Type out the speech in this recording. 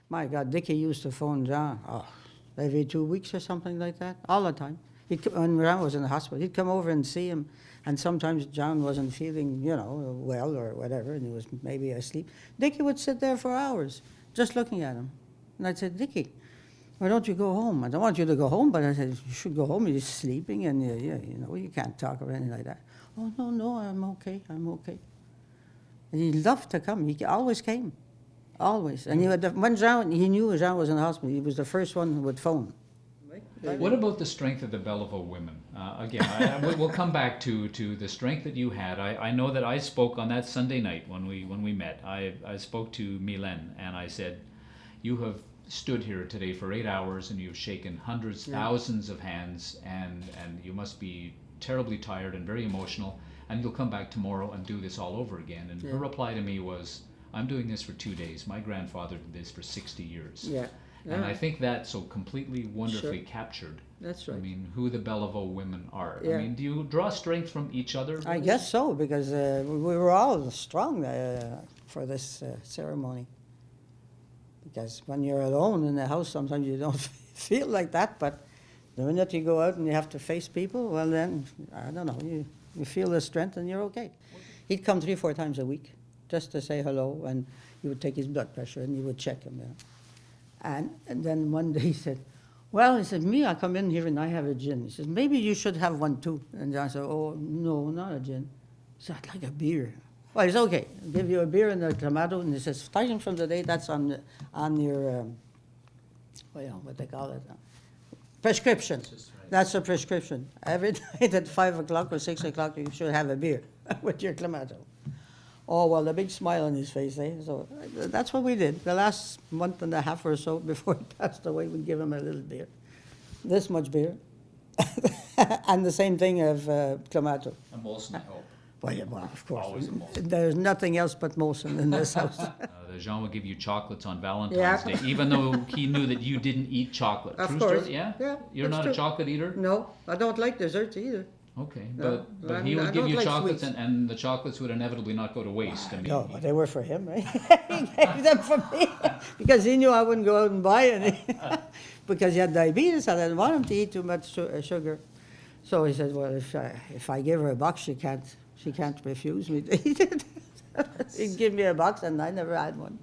My God, Dickie used to phone John every 2 weeks or something like that, all the time. When John was in the hospital, he'd come over and see him, and sometimes John wasn't feeling, well or whatever, and he was maybe asleep. Dickie would sit there for hours, just looking at him. And I'd say, Dickie, why don't you go home? I don't want you to go home, but I said, you should go home. You're sleeping, and you can't talk or anything like that. Oh, no, I'm okay. And he loved to come. He always came, always. And when he knew Jean was in the hospital, he was the first one who would phone. What about the strength of the Béliveau women? Again, we'll come back to the strength that you had. I know that I spoke on that Sunday night when we met. I spoke to Mylène, and I said, you have stood here today for 8 hours and you've shaken hundreds, thousands of hands, and you must be terribly tired and very emotional, and you'll come back tomorrow and do this all over again. And her reply to me was, I'm doing this for 2 days. My grandfather did this for 60 years. Yeah. And I think that so completely wonderfully captured. That's right. I mean, who the Béliveau women are. Yeah. I mean, do you draw strength from each other? I guess so, because we were all strong for this ceremony. Because when you're alone in the house, sometimes you don't feel like that, but the minute you go out and you have to face people, well then, I don't know, you feel the strength and you're okay. He'd come 3 or 4 times a week just to say hello, and you would take his blood pressure and you would check him. And then one day he said, me, I come in here and I have a gin. He says, maybe you should have one too. And John said, oh, no, not a gin. He said, I'd like a beer. Well, it's okay. I'll give you a beer and a tomato. And he says, starting from today, that's on your, what they call it, prescription. That's a prescription. Every night at 5 o'clock or 6 o'clock, you should have a beer with your clamato. Oh, well, a big smile on his face, eh? So that's what we did. The last month and a half or so before he passed away, we'd give him a little beer. This much beer. And the same thing of clamato. A Molson, I hope. Well, of course. Always a Molson. There's nothing else but Molson in this house. Jean would give you chocolates on Valentine's Day, even though he knew that you didn't eat chocolate. Of True course. story? Yeah? Yeah, You're that's not true. a chocolate eater? No, I don't like desserts either. Okay, No, but he would I give don't you like chocolates, sweets. and the chocolates would inevitably not go to waste. I mean, No, but they were for him, right? He gave them for me because he knew I wouldn't go out and buy any because he had diabetes. I didn't want him to eat too much sugar. So he said, well, if I give her a box, she can't refuse me to eat it. He'd give me a box, and I never had one.